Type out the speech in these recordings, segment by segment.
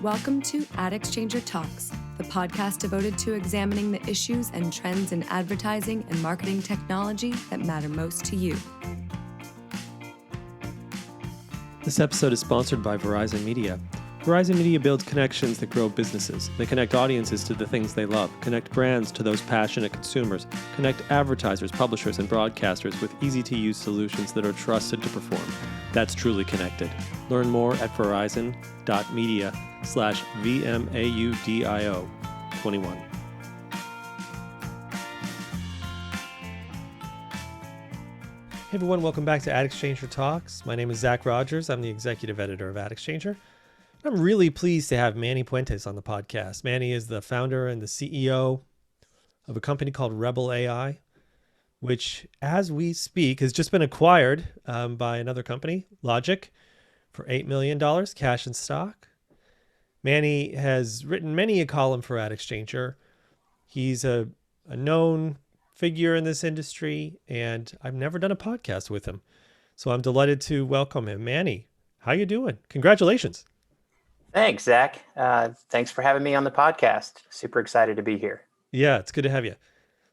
Welcome to Ad Exchanger Talks, the podcast devoted to examining the issues and trends in advertising and marketing technology that matter most to you. This episode is sponsored by Verizon Media. Verizon Media builds connections that grow businesses. They connect audiences to the things they love, connect brands to those passionate consumers, connect advertisers, publishers, and broadcasters with easy-to-use solutions that are trusted to perform. That's truly connected. Learn more at verizon.media/VMAUDIO21. Hey everyone, welcome back to Ad Exchanger Talks. My name is Zach Rogers. I'm the executive editor of Ad Exchanger. I'm really pleased to have Manny Puentes on the podcast. Manny is the founder and the CEO of a company called Rebel AI, which, as we speak, has just been acquired by another company, Logic, for $8 million, cash and stock. Manny has written many a column for Ad Exchanger. He's a known figure in this industry, and I've never done a podcast with him. So I'm delighted to welcome him. Manny, how you doing? Congratulations. Thanks, Zach. Thanks for having me on the podcast. Super excited to be here. Yeah, it's good to have you.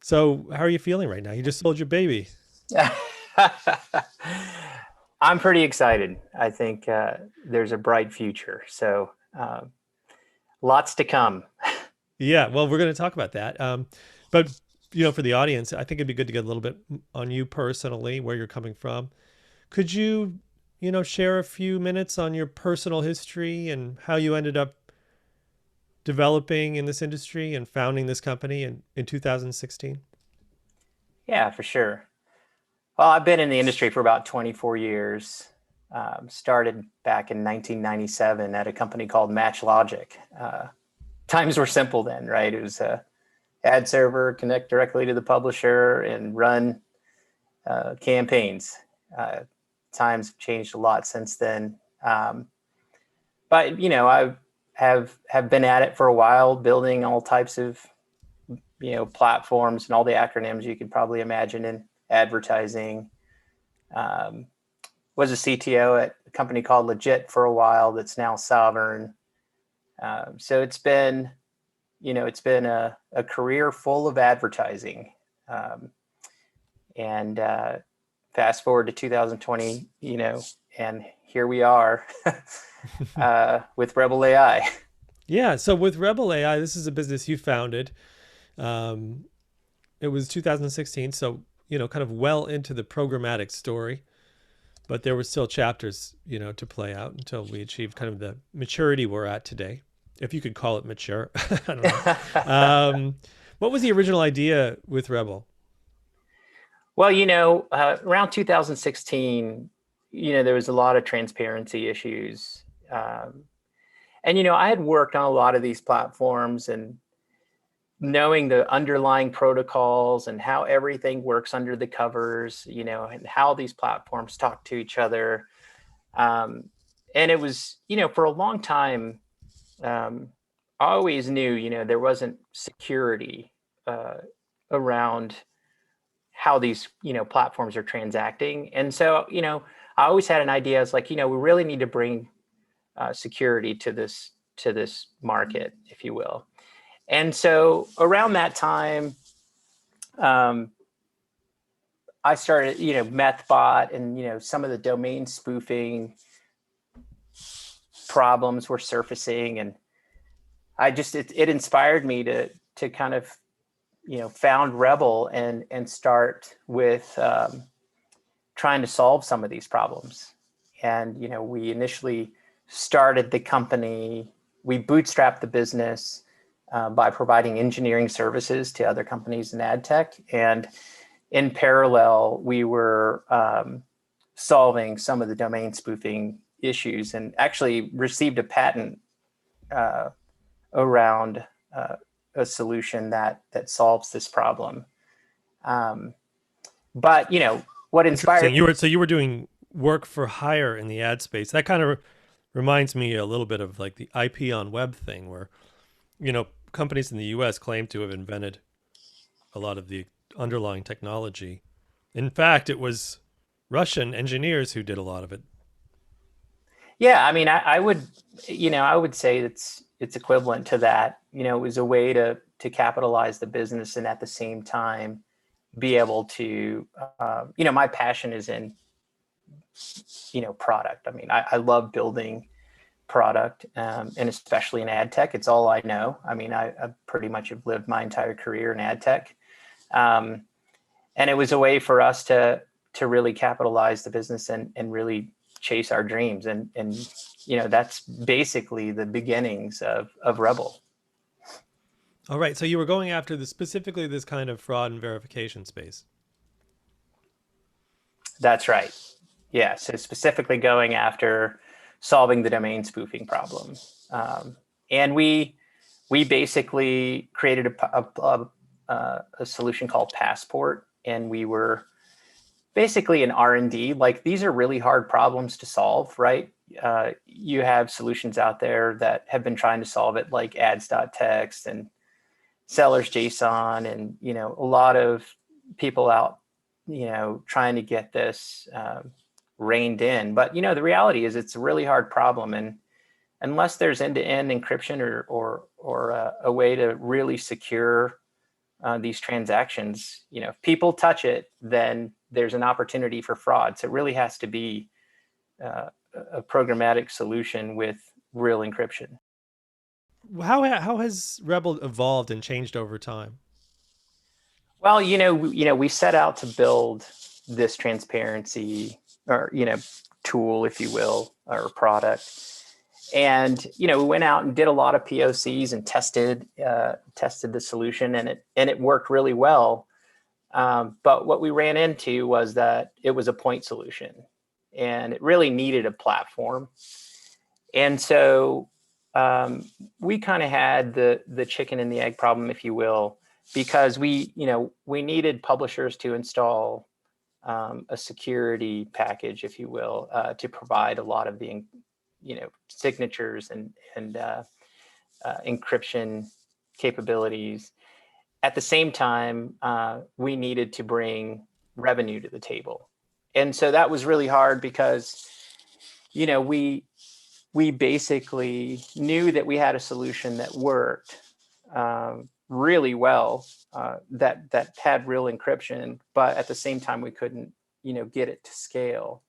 So how are you feeling right now? You just sold your baby. I'm pretty excited. I think there's a bright future. So lots to come. Yeah, well, we're going to talk about that. But, you know, for the audience, I think it'd be good to get a little bit on you personally, where you're coming from. Could you, share a few minutes on your personal history and how you ended up developing in this industry and founding this company in 2016? Yeah, for sure. Well, I've been in the industry for about 24 years. Started back in 1997 at a company called MatchLogic. Times were simple then, right? It was a ad server, connect directly to the publisher and run campaigns. Times have changed a lot since then. But, I have been at it for a while, building all types of, platforms and all the acronyms you could probably imagine in advertising. Was a CTO at a company called Legit for a while that's now Sovereign. So it's been a career full of advertising. And fast forward to 2020, and here we are with Rebel AI. Yeah. So with Rebel AI, this is a business you founded. It was 2016. So, kind of well into the programmatic story, but there were still chapters, to play out until we achieved kind of the maturity we're at today. If you could call it mature. I don't know. What was the original idea with Rebel? Well, around 2016, there was a lot of transparency issues. And, I had worked on a lot of these platforms and knowing the underlying protocols and how everything works under the covers, and how these platforms talk to each other. And it was, for a long time, I always knew, there wasn't security around how these, platforms are transacting. And so, I always had an idea. It's like, we really need to bring security to this market, if you will. And so around that time, I started, MethBot and, some of the domain spoofing problems were surfacing. And it inspired me to kind of, found Rebel and start with trying to solve some of these problems. And, we initially started the company, we bootstrapped the business by providing engineering services to other companies in ad tech. And in parallel, we were solving some of the domain spoofing issues and actually received a patent around a solution that solves this problem. But what inspired you were doing work for hire in the ad space. That kind of reminds me a little bit of like the IP on web thing, where companies in the US claim to have invented a lot of the underlying technology. In fact, it was Russian engineers who did a lot of it. Yeah, I mean, I would, I would say it's equivalent to that. It was a way to capitalize the business and at the same time be able to, my passion is in, product. I mean, I love building product, and especially in ad tech. It's all I know. I mean, I pretty much have lived my entire career in ad tech. And it was a way for us to really capitalize the business and really chase our dreams. And that's basically the beginnings of Rebel. All right. So you were going after specifically this kind of fraud and verification space. That's right. Yeah. So specifically going after solving the domain spoofing problem. And we basically created a solution called Passport, and we were basically an R&D. Like, these are really hard problems to solve, right? You have solutions out there that have been trying to solve it, like ads.txt and sellers JSON, and a lot of people out trying to get this reined in. But the reality is it's a really hard problem, and unless there's end-to-end encryption or a way to really secure these transactions, if people touch it, then there's an opportunity for fraud. So it really has to be a programmatic solution with real encryption. How has Rebel evolved and changed over time? Well, we set out to build this transparency or tool, if you will, or product. And we went out and did a lot of POCs and tested the solution, and it worked really well. But what we ran into was that it was a point solution, and it really needed a platform. And so we kind of had the chicken and the egg problem, if you will, because we needed publishers to install a security package, if you will, to provide a lot of the signatures and encryption capabilities. At the same time, we needed to bring revenue to the table. And so that was really hard because, we basically knew that we had a solution that worked really well, that had real encryption, but at the same time, we couldn't, get it to scale.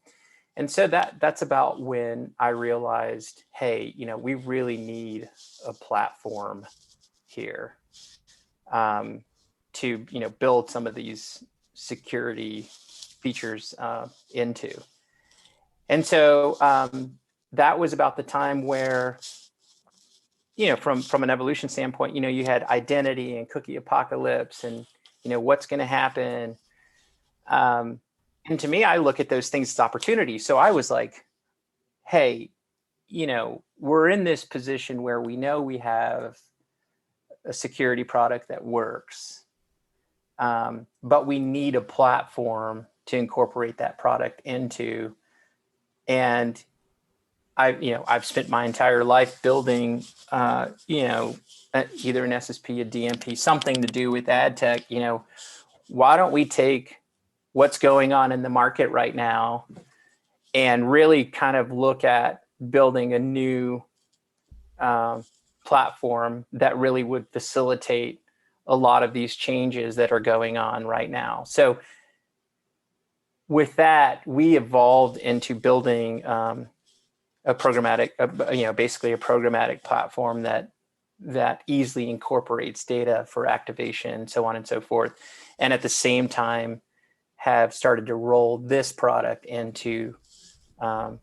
And so that's about when I realized, hey, we really need a platform here to build some of these security features into. And so that was about the time where, from an evolution standpoint, you had identity and cookie apocalypse, and what's going to happen. And to me, I look at those things as opportunities. So I was like, hey, we're in this position where we know we have a security product that works, but we need a platform to incorporate that product into. And I've spent my entire life building, either an SSP, a DMP, something to do with ad tech. Why don't we take what's going on in the market right now and really kind of look at building a new platform that really would facilitate a lot of these changes that are going on right now. So with that, we evolved into building a programmatic, basically a programmatic platform that easily incorporates data for activation, so on and so forth. And at the same time, have started to roll this product into the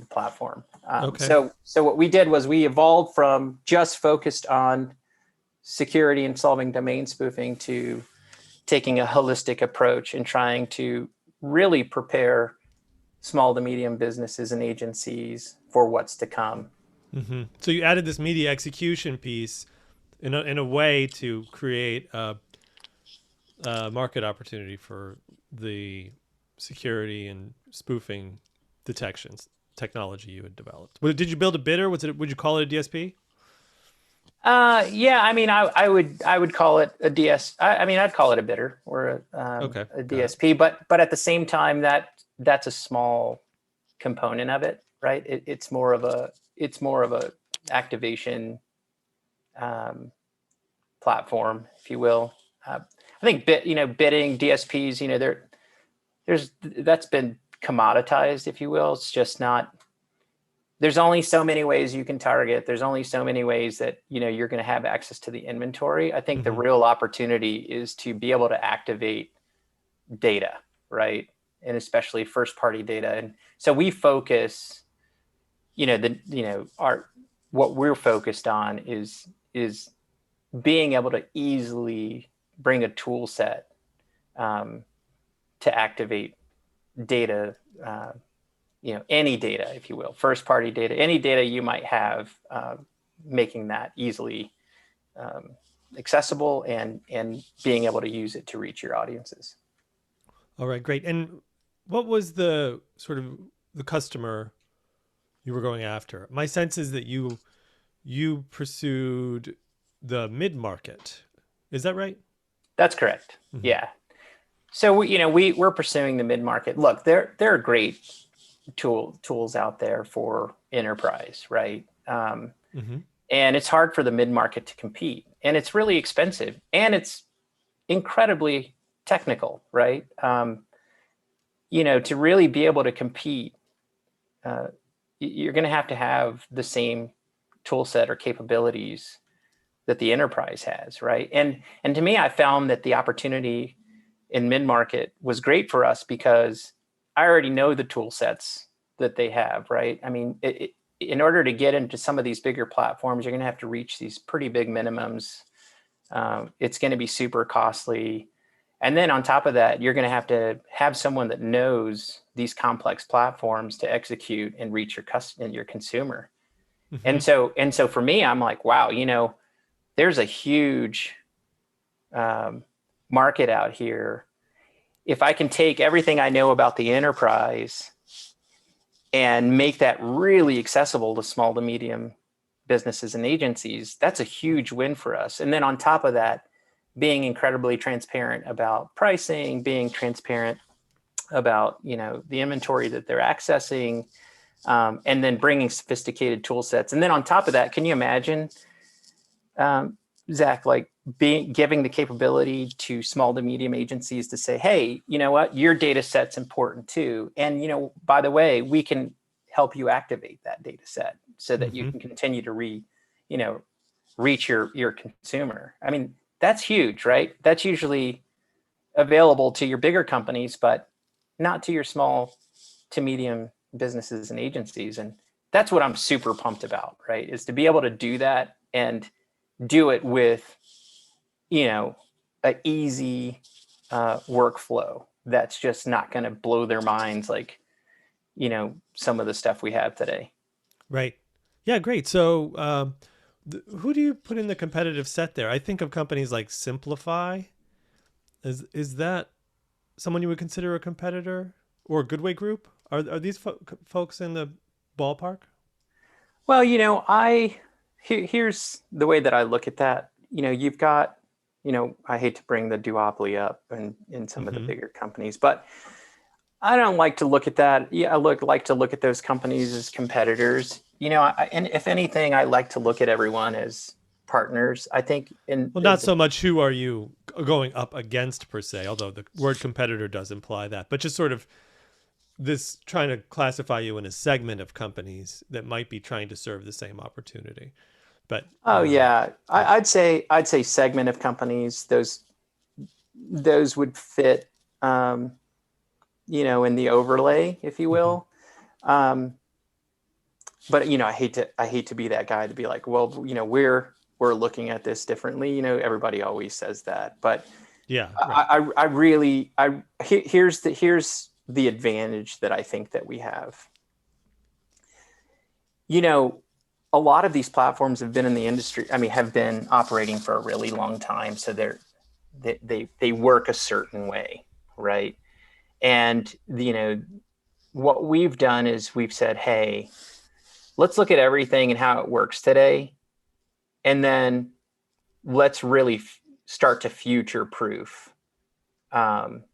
platform. Okay. So what we did was we evolved from just focused on security and solving domain spoofing to taking a holistic approach and trying to really prepare small to medium businesses and agencies for what's to come. Mm-hmm. So you added this media execution piece in a way to create a market opportunity for the security and spoofing detections technology you had developed. Did you build a bidder? Would you call it a DSP? Yeah, I mean, I would call it a DS. I'd call it a bidder or a DSP, but at the same time, that's a small component of it, right? It's more of a activation platform, if you will. I think bidding DSPs, that's been commoditized, if you will. It's just not. There's only so many ways you can target. There's only so many ways that you're going to have access to the inventory. I think the real opportunity is to be able to activate data, right? And especially first-party data. And so we focus, what we're focused on is being able to easily bring a tool set to activate data, any data, if you will, first party data, any data you might have, making that easily accessible and being able to use it to reach your audiences. All right, great. And what was the sort of the customer you were going after? My sense is that you pursued the mid-market. Is that right? That's correct. Mm-hmm. Yeah. So we're pursuing the mid-market. Look, there are great tools out there for enterprise, right? And it's hard for the mid-market to compete, and it's really expensive, and it's incredibly technical, right? To really be able to compete, you're going to have the same tool set or capabilities that the enterprise has, right? And to me, I found that the opportunity in mid-market was great for us because I already know the tool sets that they have, right? I mean, in order to get into some of these bigger platforms, you're going to have to reach these pretty big minimums. It's going to be super costly. And then on top of that, you're going to have someone that knows these complex platforms to execute and reach your consumer. And so for me, I'm like, wow, there's a huge market out here. If I can take everything I know about the enterprise and make that really accessible to small to medium businesses and agencies, that's a huge win for us. And then on top of that, being incredibly transparent about pricing, being transparent about, the inventory that they're accessing, and then bringing sophisticated tool sets. And then on top of that, can you imagine, Zach, like giving the capability to small to medium agencies to say, hey, you know what, your data set's important too. And, by the way, we can help you activate that data set so that you can continue to reach your consumer. I mean, that's huge, right? That's usually available to your bigger companies, but not to your small to medium businesses and agencies. And that's what I'm super pumped about, right? Is to be able to do that and do it with, an easy workflow that's just not going to blow their minds like, some of the stuff we have today. Right. Yeah, great. So who do you put in the competitive set there? I think of companies like Simplify. Is that someone you would consider a competitor, or Goodway Group? Are these folks in the ballpark? Well, here's the way that I look at that. You've got, I hate to bring the duopoly up in some of the bigger companies, but I don't like to look at that. Yeah, I like to look at those companies as competitors. And if anything, I like to look at everyone as partners. I think not so much who are you going up against per se, although the word competitor does imply that, but just sort of this trying to classify you in a segment of companies that might be trying to serve the same opportunity. But I'd say segment of companies. Those would fit, in the overlay, if you will. But I hate to be that guy to be like, well, we're looking at this differently. Everybody always says that, but yeah, right. Here's the advantage that I think that we have. A lot of these platforms have been in the industry. I mean, have been operating for a really long time. So they work a certain way, right? And, what we've done is we've said, hey, let's look at everything and how it works today. And then let's really start to future proof, some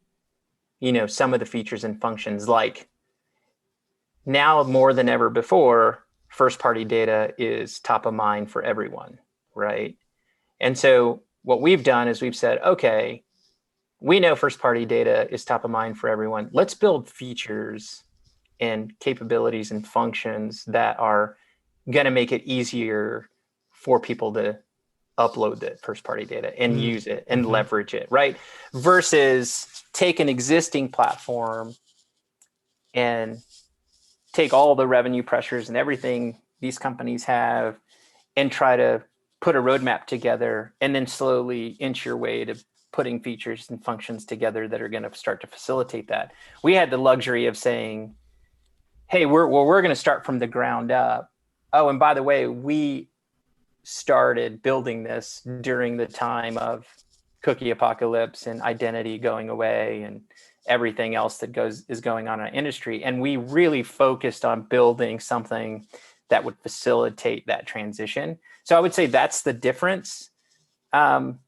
of the features and functions, like now more than ever before, first party data is top of mind for everyone, right? And so what we've done is we've said, okay, we know first party data is top of mind for everyone. Let's build features and capabilities and functions that are going to make it easier for people to upload the first party data and use it and leverage it, right? Versus take an existing platform and take all the revenue pressures and everything these companies have and try to put a roadmap together and then slowly inch your way to putting features and functions together that are going to start to facilitate that. We had the luxury of saying, hey, we're going to start from the ground up. Oh, and by the way, we started building this during the time of cookie apocalypse and identity going away and everything else that is going on in our industry. And we really focused on building something that would facilitate that transition. So I would say that's the difference. And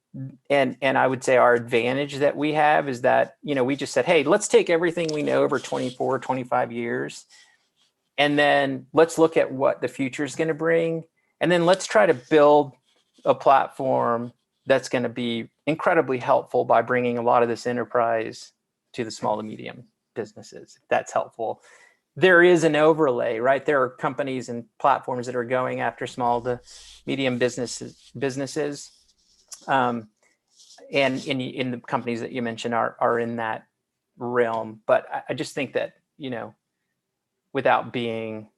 I would say our advantage that we have is that, we just said, hey, let's take everything we know over 24, 25 years, and then let's look at what the future is going to bring. And then let's try to build a platform that's going to be incredibly helpful by bringing a lot of this enterprise to the small to medium businesses. That's helpful. There is an overlay, right? There are companies and platforms that are going after small to medium businesses. And in the companies that you mentioned are in that realm. But I just think that, without being,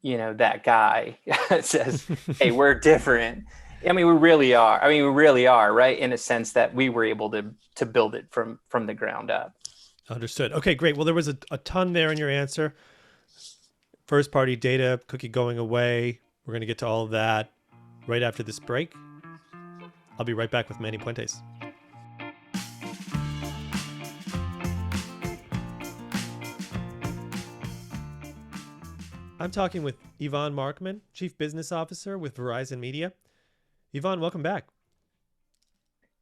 that guy that says, hey, we're different. I mean, we really are, right? In a sense that we were able to build it from the ground up. Understood. Okay, great. Well, there was a ton there in your answer. First party data, cookie going away. We're going to get to all of that right after this break. I'll be right back with Manny Puentes. I'm talking with Yvonne Markman, Chief Business Officer with Verizon Media. Yvonne, welcome back.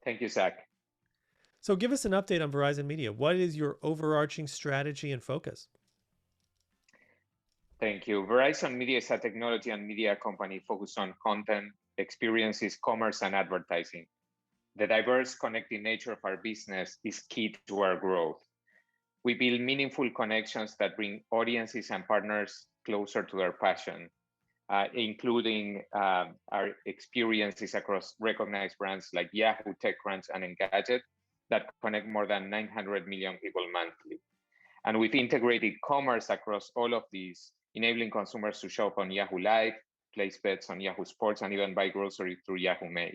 Thank you, Zach. So give us an update on Verizon Media. What is your overarching strategy and focus? Thank you. Verizon Media is a technology and media company focused on content, experiences, commerce, and advertising. The diverse, connected nature of our business is key to our growth. We build meaningful connections that bring audiences and partners closer to their passion, including our experiences across recognized brands like Yahoo, TechCrunch, and Engadget that connect more than 900 million people monthly. And we've integrated commerce across all of these, enabling consumers to shop on Yahoo Live, place bets on Yahoo Sports, and even buy groceries through Yahoo Mail.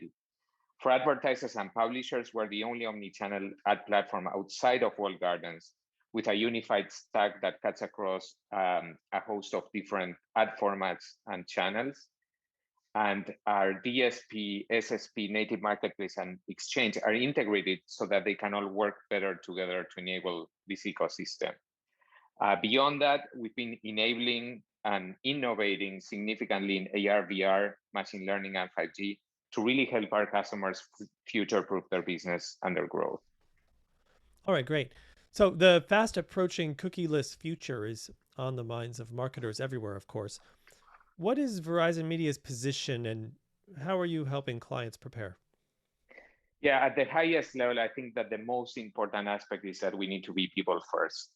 For advertisers and publishers, we're the only omni-channel ad platform outside of walled gardens with a unified stack that cuts across a host of different ad formats and channels. And our DSP, SSP, native marketplace, and exchange are integrated so that they can all work better together to enable this ecosystem. Beyond that, we've been enabling and innovating significantly in AR, VR, machine learning, and 5G to really help our customers future-proof their business and their growth. All right, great. So the fast approaching cookieless future is on the minds of marketers everywhere, of course. What is Verizon Media's position and how are you helping clients prepare? Yeah, at the highest level, I think that the most important aspect is that we need to be people first.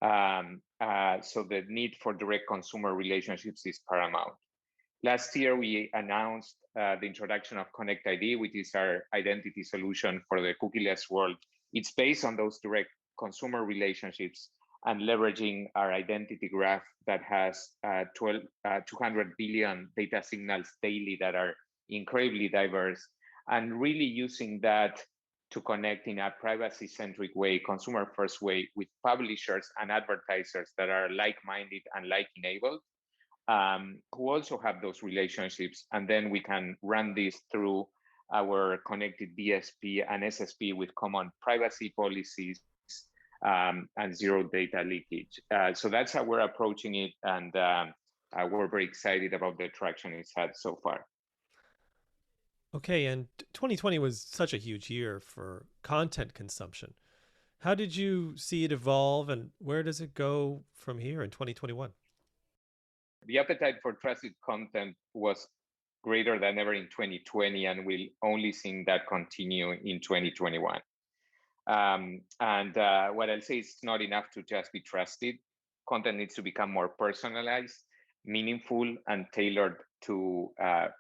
So the need for direct consumer relationships is paramount. Last year, we announced the introduction of Connect ID, which is our identity solution for the cookieless world. It's based on those direct consumer relationships and leveraging our identity graph that has 200 billion data signals daily that are incredibly diverse, and really using that to connect in a privacy-centric way, consumer-first way with publishers and advertisers that are like-minded and like-enabled, who also have those relationships. And then we can run this through our connected DSP and SSP with common privacy policies and zero data leakage. So that's how we're approaching it. And we're very excited about the traction it's had so far. Okay, and 2020 was such a huge year for content consumption. How did you see it evolve and where does it go from here in 2021? the appetite for trusted content was greater than ever in 2020, and we'll only see that continue in 2021. What I'll say is it's not enough to just be trusted. Content needs to become more personalized, meaningful, and tailored to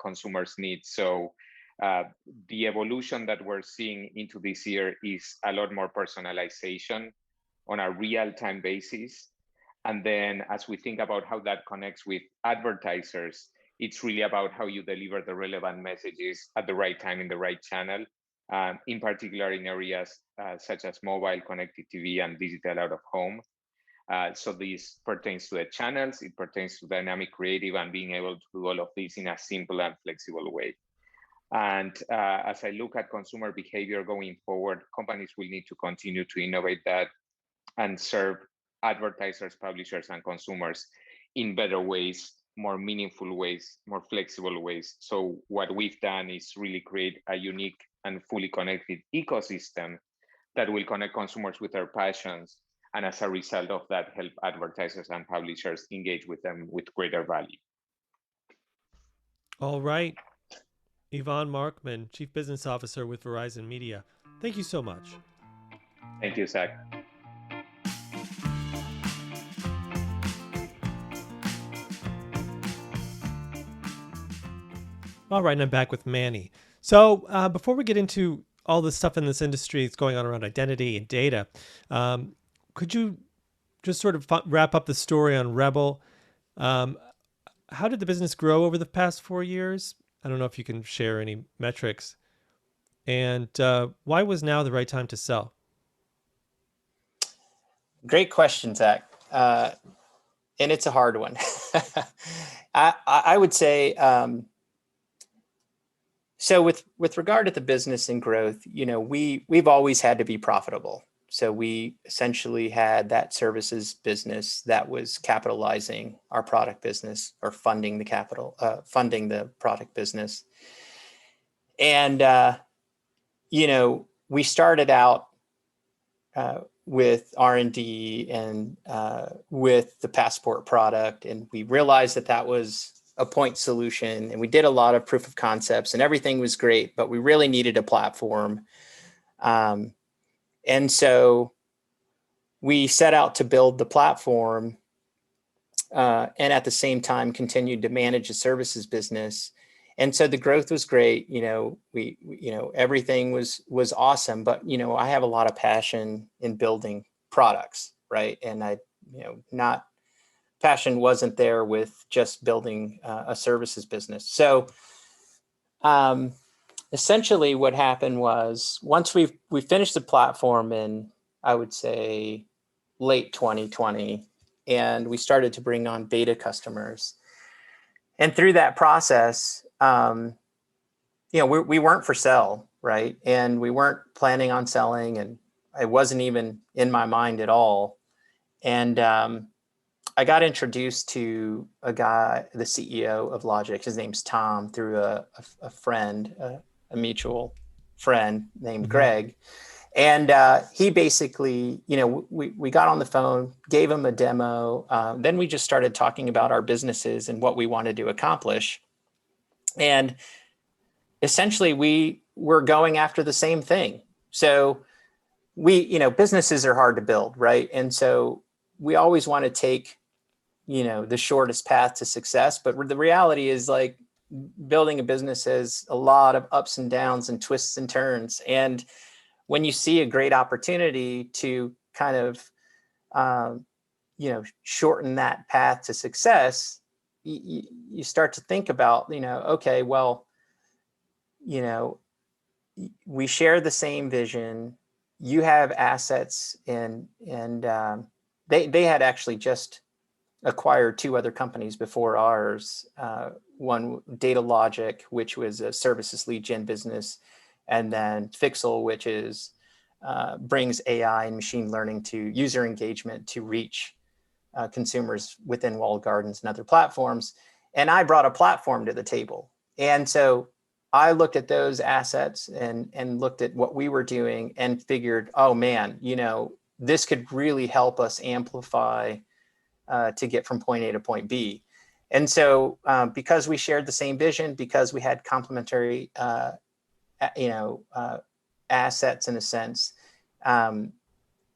consumers' needs. So the evolution that we're seeing into this year is a lot more personalization on a real-time basis. And then as we think about how that connects with advertisers, it's really about how you deliver the relevant messages at the right time in the right channel, in particular in areas such as mobile, connected TV, and digital out of home. So this pertains to the channels, it pertains to dynamic creative and being able to do all of this in a simple and flexible way. And as I look at consumer behavior going forward, companies will need to continue to innovate that and serve advertisers, publishers, and consumers in better ways, more meaningful ways, more flexible ways. So what we've done is really create a unique and fully connected ecosystem that will connect consumers with their passions, and as a result of that, help advertisers and publishers engage with them with greater value. All right. Ivan Markman, Chief Business Officer with Verizon Media. Thank you so much. Thank you, Zach. All right, and I'm back with Manny. So before we get into all the stuff in this industry that's going on around identity and data, could you just sort of wrap up the story on Rebel? How did the business grow over the past 4 years? I don't know if you can share any metrics. And why was now the right time to sell? Great question, Zach. And it's a hard one. I would say, so with regard to the business and growth, we've always had to be profitable. So we essentially had that services business that was capitalizing our product business, or funding the product business. And, we started out with R&D and with the Passport product, and we realized that was a point solution, and we did a lot of proof of concepts, and everything was great, but we really needed a platform. And so we set out to build the platform, and at the same time continued to manage the services business. And so the growth was great. Everything was awesome, but, I have a lot of passion in building products, right? And passion wasn't there with just building a services business. So essentially what happened was, once we finished the platform in, I would say, late 2020, and we started to bring on beta customers. And through that process, we weren't for sale, right? And we weren't planning on selling, and it wasn't even in my mind at all. And I got introduced to a guy, the CEO of Logic. His name's Tom, through a friend, a mutual friend named Greg. And he basically, we got on the phone, gave him a demo. Then we just started talking about our businesses and what we wanted to accomplish. And essentially we were going after the same thing. So businesses are hard to build, right? And so we always want to take, the shortest path to success. But the reality is, like, building a business has a lot of ups and downs and twists and turns. And when you see a great opportunity to kind of, shorten that path to success, you start to think about, okay, well, we share the same vision. You have assets, and they had actually just acquired 2 other companies before ours. One, Data Logic, which was a services lead gen business, and then Fixel, which is brings AI and machine learning to user engagement to reach consumers within walled gardens and other platforms. And I brought a platform to the table. And so I looked at those assets and looked at what we were doing and figured, oh man, this could really help us amplify to get from point A to point B. And so because we shared the same vision, because we had complementary, assets in a sense,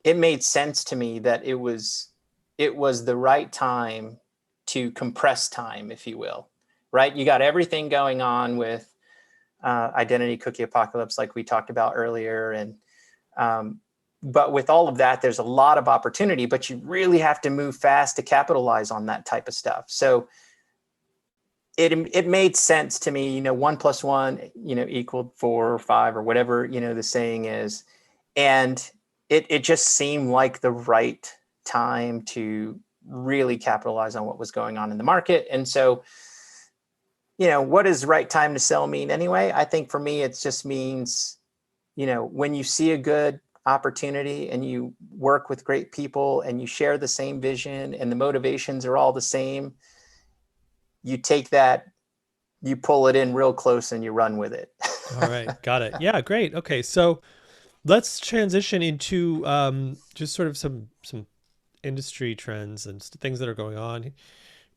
it made sense to me that it was the right time to compress time, if you will, right? You got everything going on with identity cookie apocalypse, like we talked about earlier. And but with all of that, there's a lot of opportunity, but you really have to move fast to capitalize on that type of stuff. So it made sense to me, 1 + 1, equaled 4 or 5 or whatever, the saying is. And it just seemed like the right time to really capitalize on what was going on in the market. And so, what does right time to sell mean anyway? I think for me, it just means, when you see a good opportunity and you work with great people and you share the same vision and the motivations are all the same, you take that, you pull it in real close and you run with it. All right. Got it. Yeah, great. Okay. So let's transition into just sort of some industry trends and things that are going on.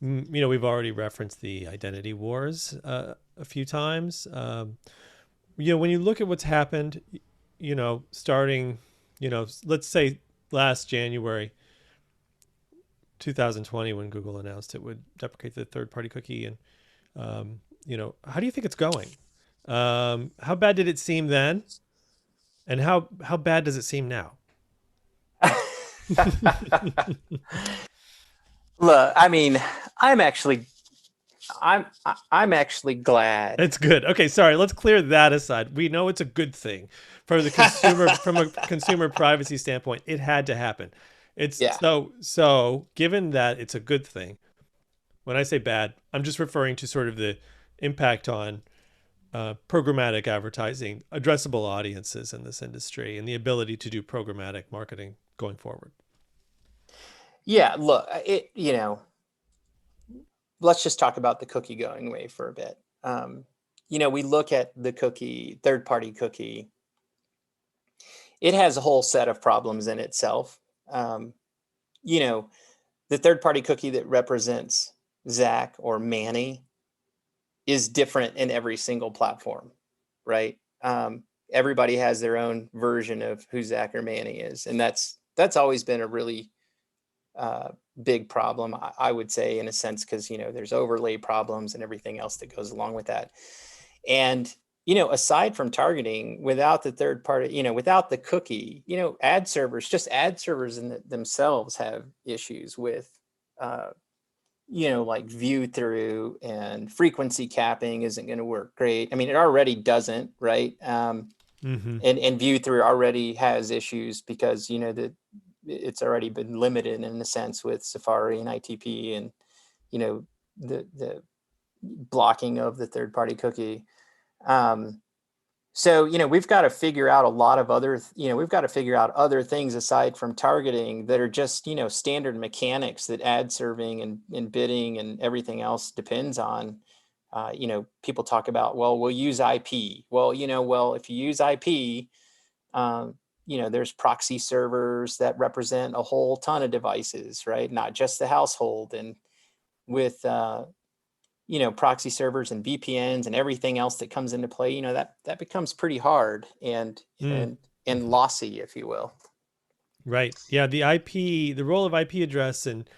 We've already referenced the identity wars a few times. When you look at what's happened, starting, let's say last January 2020, when Google announced it would deprecate the third-party cookie, and how do you think it's going? How bad did it seem then, and how bad does it seem now? Look, I mean, I'm actually glad. It's good. Okay, sorry. Let's clear that aside. We know it's a good thing for the consumer from a consumer privacy standpoint. It had to happen. So given that it's a good thing, when I say bad, I'm just referring to sort of the impact on programmatic advertising, addressable audiences in this industry, and the ability to do programmatic marketing going forward. Yeah, look, let's just talk about the cookie going away for a bit. We look at the cookie, third-party cookie. It has a whole set of problems in itself. The third-party cookie that represents Zach or Manny is different in every single platform, right? Everybody has their own version of who Zach or Manny is, and that's always been a really big problem, I would say, in a sense, because there's overlay problems and everything else that goes along with that. And aside from targeting, without the third party, without the cookie, ad servers in themselves have issues with like view through, and frequency capping isn't going to work great. I mean, it already doesn't, right? And view through already has issues because it's already been limited in a sense with Safari and ITP and the blocking of the third-party cookie. So we've got to figure out a lot of other other things aside from targeting that are just standard mechanics that ad serving and bidding and everything else depends on. People talk about, well, we'll use IP. Well, if you use IP, there's proxy servers that represent a whole ton of devices, right? Not just the household. And with, proxy servers and VPNs and everything else that comes into play, that becomes pretty hard and lossy, if you will. Right. Yeah. The role of IP address and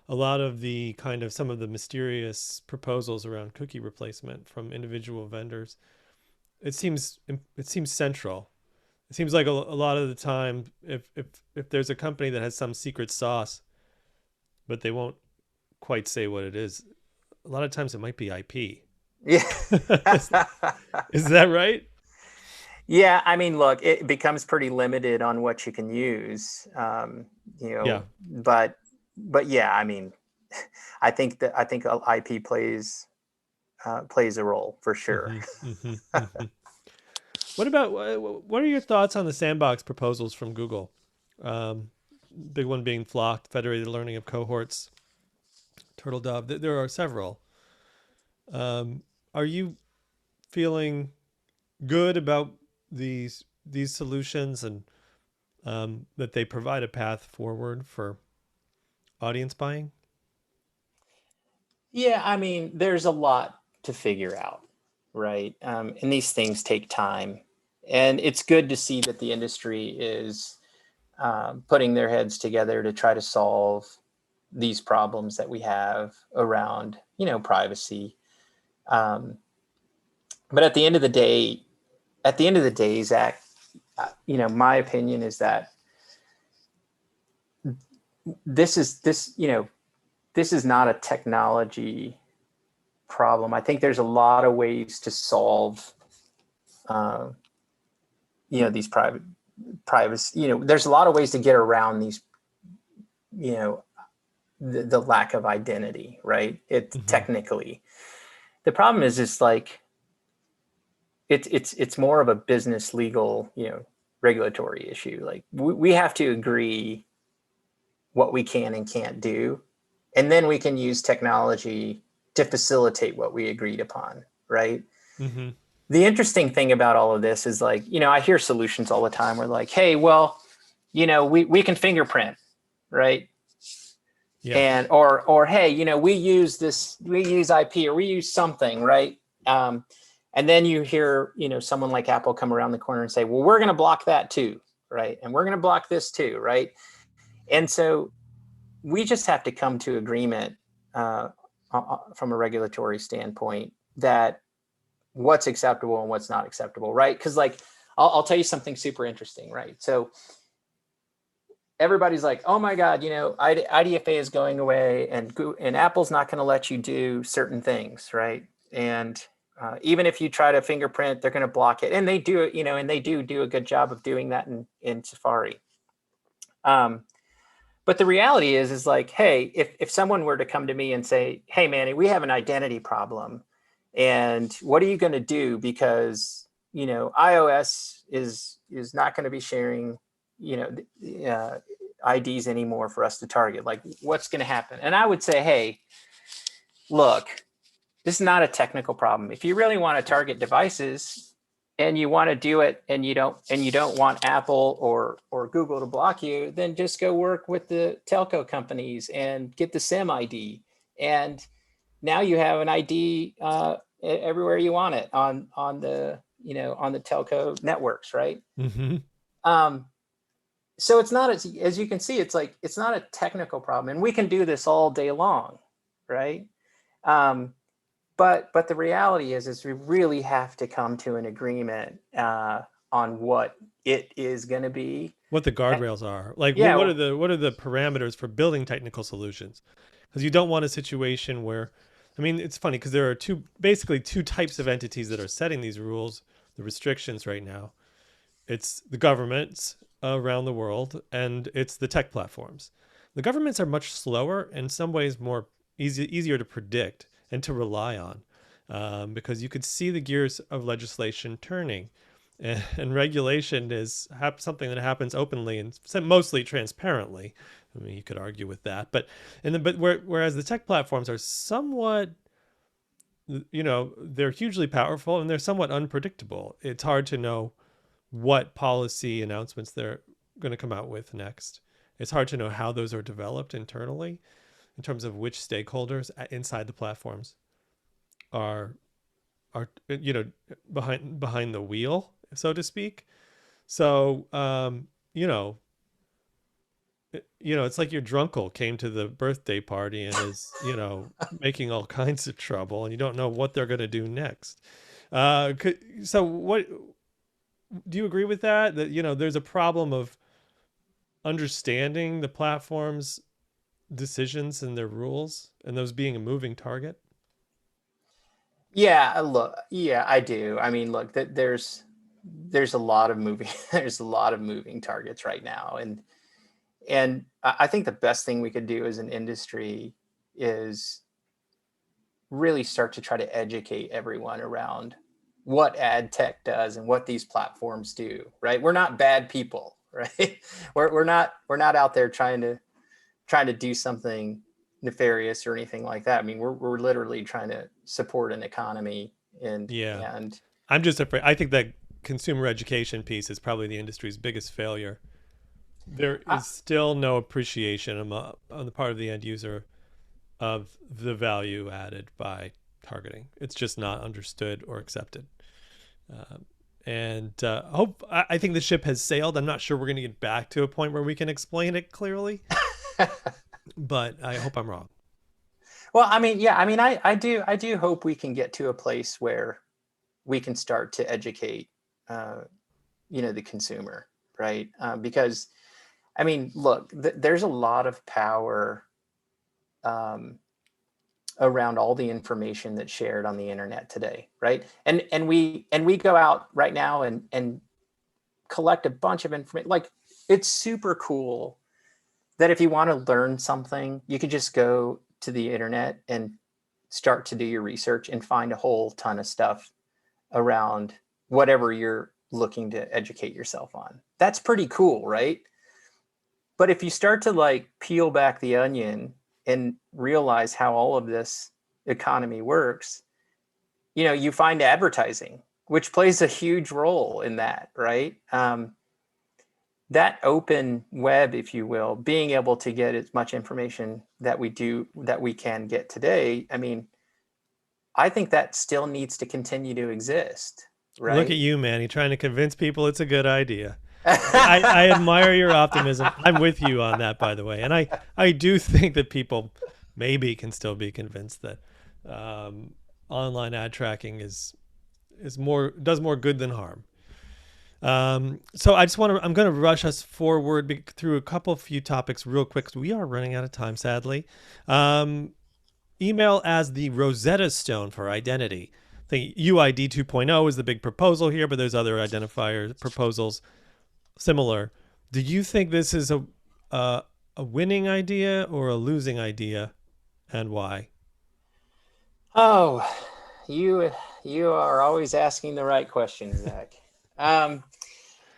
a lot of the kind of some of the mysterious proposals around cookie replacement from individual vendors, it seems central. It seems like a lot of the time, if there's a company that has some secret sauce, but they won't quite say what it is, a lot of times it might be IP. Yeah. Is that right? Yeah. I mean, look, it becomes pretty limited on what you can use, Yeah. But yeah, I mean, I think IP plays a role for sure. What are your thoughts on the sandbox proposals from Google? Big one being Flocked, federated learning of cohorts, Turtle Dove. There are several. Are you feeling good about these solutions and that they provide a path forward for audience buying? Yeah, I mean, there's a lot to figure out, right? And these things take time. And it's good to see that the industry is putting their heads together to try to solve these problems that we have around, privacy. Um, but at the end of the day, Zach, my opinion is that this is not a technology problem. I think there's a lot of ways to solve, these privacy. There's a lot of ways to get around these, the lack of identity, right? It's technically. The problem is just like it's more of a business legal, regulatory issue. Like we have to agree what we can and can't do, and then we can use technology to facilitate what we agreed upon, right? Mm-hmm. The interesting thing about all of this is like, I hear solutions all the time where like, hey, well, we can fingerprint, right? Yeah. And or hey, we use IP or we use something, right? And then you hear, someone like Apple come around the corner and say, well, we're going to block that too, right? And we're going to block this too, right? And so we just have to come to agreement from a regulatory standpoint that what's acceptable and what's not acceptable, right? Because like, I'll tell you something super interesting, right? So everybody's like, oh my God, IDFA is going away and Apple's not going to let you do certain things, right? And even if you try to fingerprint, they're going to block it. And they do it, and they do a good job of doing that in Safari. But the reality is like, hey, if someone were to come to me and say, hey, Manny, we have an identity problem. And what are you going to do? Because, iOS is not going to be sharing, IDs anymore for us to target. Like, what's going to happen? And I would say, hey, look, this is not a technical problem. If you really want to target devices and you want to do it and you don't want Apple or Google to block you, then just go work with the telco companies and get the SIM ID. And now you have an ID everywhere you want it on the telco networks, right? Mm-hmm. So it's not, as you can see, it's like, it's not a technical problem, and we can do this all day long, right? But the reality is we really have to come to an agreement on what it is going to be. What the guardrails are. Like, Yeah. what are the parameters for building technical solutions? Because you don't want a situation where, I mean, it's funny because there are basically two types of entities that are setting these rules, the restrictions right now. It's the governments around the world, and it's the tech platforms. The governments are much slower, in some ways more easier to predict and to rely on, because you could see the gears of legislation turning, and regulation is something that happens openly and mostly transparently. I mean, you could argue with that, but whereas the tech platforms are somewhat, they're hugely powerful and they're somewhat unpredictable. It's hard to know what policy announcements they're going to come out with next. It's hard to know how those are developed internally in terms of which stakeholders inside the platforms are behind the wheel, so to speak. So it's like your drunkle came to the birthday party and is making all kinds of trouble, and you don't know what they're going to do next. So what do you agree with that there's a problem of understanding the platform's decisions and their rules, and those being a moving target? Yeah, I do. I mean, look, there's a lot of moving targets right now, and I think the best thing we could do as an industry is really start to try to educate everyone around what ad tech does and what these platforms do, right? We're not bad people, right? We're not out there trying to do something nefarious or anything like that. I mean, we're literally trying to support an economy and I'm just afraid. I think that consumer education piece is probably the industry's biggest failure. There is still no appreciation on the part of the end user of the value added by targeting. It's just not understood or accepted. I think the ship has sailed. I'm not sure we're going to get back to a point where we can explain it clearly, but I hope I'm wrong. Well, I mean, yeah, I mean, I do hope we can get to a place where we can start to educate, the consumer, right? Because, I mean, look, there's a lot of power around all the information that's shared on the internet today, right? And we go out right now and collect a bunch of information. Like, it's super cool that if you want to learn something, you could just go to the internet and start to do your research and find a whole ton of stuff around whatever you're looking to educate yourself on. That's pretty cool, right? But if you start to like peel back the onion and realize how all of this economy works, you find advertising, which plays a huge role in that, right? That open web, if you will, being able to get as much information that we can get today. I mean, I think that still needs to continue to exist, right? Look at you, Manny, trying to convince people it's a good idea. I admire your optimism. I'm with you on that, by the way. And I do think that people maybe can still be convinced that online ad tracking does more good than harm. So I'm going to rush us forward through a few topics real quick, because we are running out of time, sadly. Email as the Rosetta Stone for identity. The UID 2.0 is the big proposal here, but there's other identifier proposals similar. Do you think this is a winning idea or a losing idea, and why? Oh, you are always asking the right questions, Zach.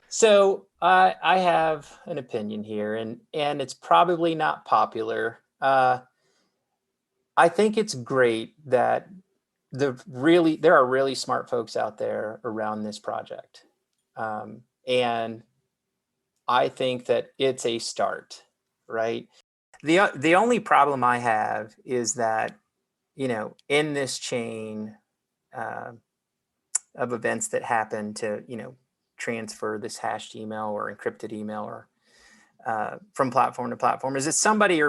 So I have an opinion here, and it's probably not popular. I think it's great that there are really smart folks out there around this project. And I think that it's a start, right? The only problem I have is that, in this chain of events that happen to, transfer this hashed email or encrypted email or from platform to platform, is that somebody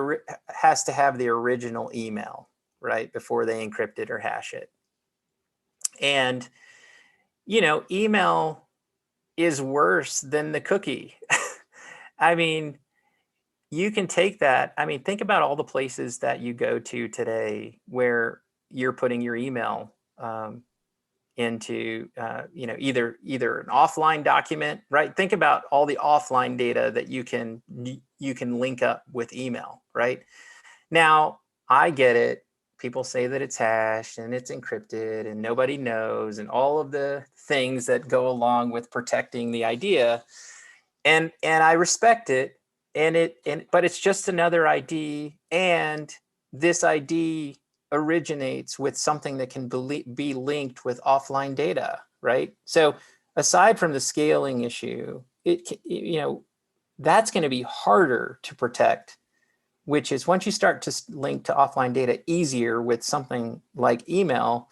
has to have the original email, right, before they encrypt it or hash it. And, email is worse than the cookie. I mean, you can take that. I mean, think about all the places that you go to today where you're putting your email into, either an offline document, right? Think about all the offline data that you can link up with email, right? Now, I get it. People say that it's hashed and it's encrypted and nobody knows, and all of the things that go along with protecting the idea. And I respect it. But it's just another ID, and this ID originates with something that can be linked with offline data, right? So aside from the scaling issue, that's going to be harder to protect, which is once you start to link to offline data easier with something like email,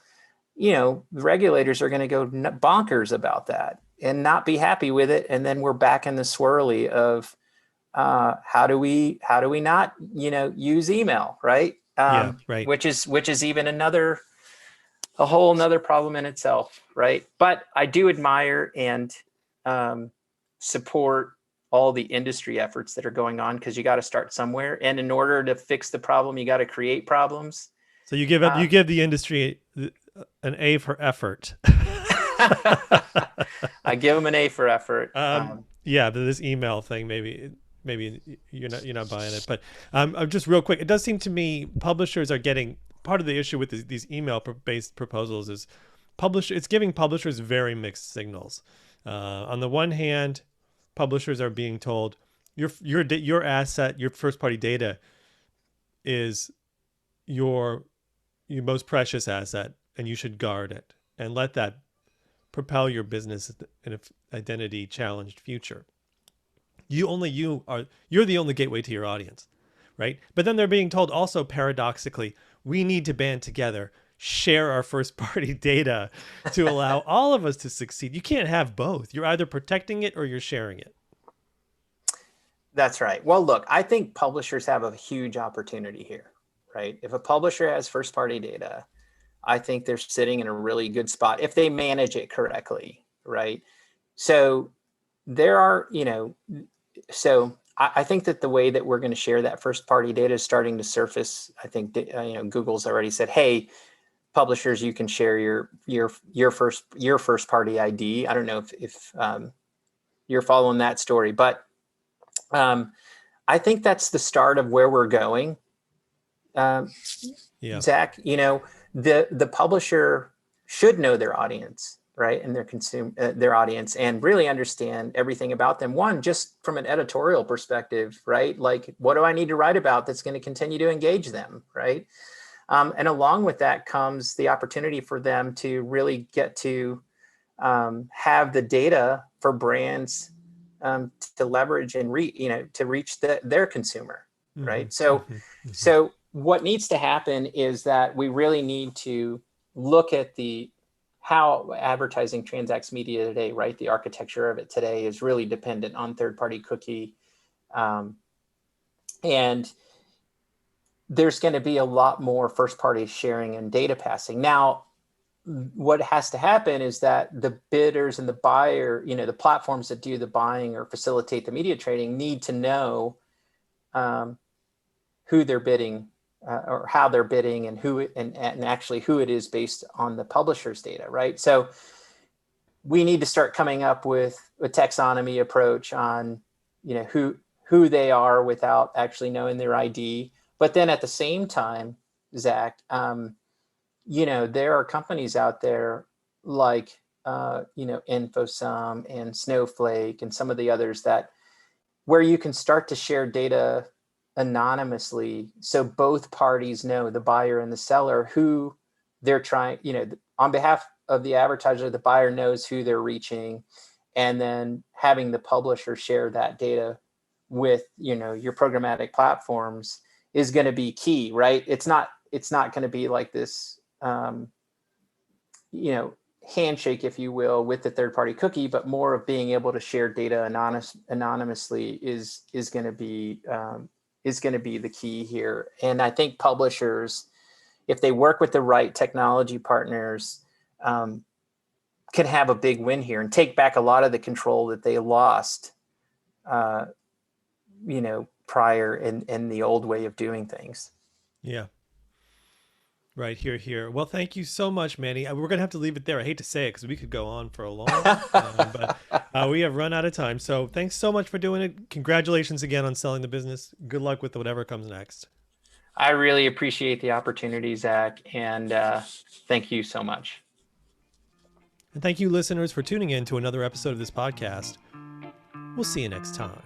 the regulators are going to go bonkers about that and not be happy with it. And then we're back in the swirly of how do we not, use email, right? Right. Which is even a whole nother problem in itself, right? But I do admire and support all the industry efforts that are going on, because you got to start somewhere, and in order to fix the problem, you got to create problems. So you give the industry an A for effort. I give them an A for effort. Yeah, but this email thing, maybe you're not buying it, but just real quick, it does seem to me publishers are getting part of the issue with these email-based proposals is it's giving publishers very mixed signals. On the one hand, publishers are being told your asset, your first-party data, is your most precious asset, and you should guard it and let that propel your business in an identity challenged future. You're the only gateway to your audience. right? But then they're being told also paradoxically, we need to band together, share our first party data to allow all of us to succeed. You can't have both. You're either protecting it or you're sharing it. That's right. Well, look, I think publishers have a huge opportunity here, right? If a publisher has first party data, I think they're sitting in a really good spot if they manage it correctly, right? So there are, I think that the way that we're going to share that first party data is starting to surface. I think Google's already said, hey, publishers, you can share your first party ID. I don't know if you're following that story, but I think that's the start of where we're going. Zach, the publisher should know their audience, right? And their audience, and really understand everything about them. One, just from an editorial perspective, right? Like, what do I need to write about that's going to continue to engage them, right? And along with that comes the opportunity for them to really get to have the data for brands to leverage and to reach their consumer, right? So what needs to happen is that we really need to look at how advertising transacts media today, right? The architecture of it today is really dependent on third-party cookie. And there's going to be a lot more first-party sharing and data passing. Now, what has to happen is that the bidders and the buyer, the platforms that do the buying or facilitate the media trading need to know who they're bidding or how they're bidding and actually who it is based on the publisher's data, right? So we need to start coming up with a taxonomy approach on, who they are without actually knowing their ID. But then at the same time, Zach, there are companies out there like, InfoSum and Snowflake and some of the others where you can start to share data anonymously. So both parties know, the buyer and the seller, who they're trying, on behalf of the advertiser, the buyer knows who they're reaching, and then having the publisher share that data with, your programmatic platforms is going to be key, right? It's not going to be like this, handshake, if you will, with the third-party cookie, but more of being able to share data anonymously is going to be the key here. And I think publishers, if they work with the right technology partners, can have a big win here and take back a lot of the control that they lost, prior in the old way of doing things. Yeah. Right, here. Well, thank you so much, Manny. We're going to have to leave it there. I hate to say it because we could go on for a long time, but we have run out of time. So thanks so much for doing it. Congratulations again on selling the business. Good luck with whatever comes next. I really appreciate the opportunity, Zach, and thank you so much. And thank you, listeners, for tuning in to another episode of this podcast. We'll see you next time.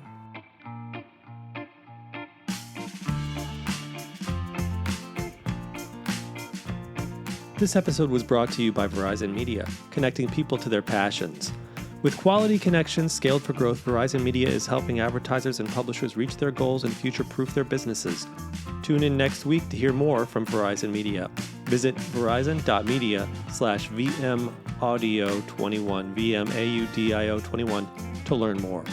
This episode was brought to you by Verizon Media, connecting people to their passions. With quality connections scaled for growth, Verizon Media is helping advertisers and publishers reach their goals and future-proof their businesses. Tune in next week to hear more from Verizon Media. Visit verizon.media/VMAudio21, VMAUDIO21 to learn more.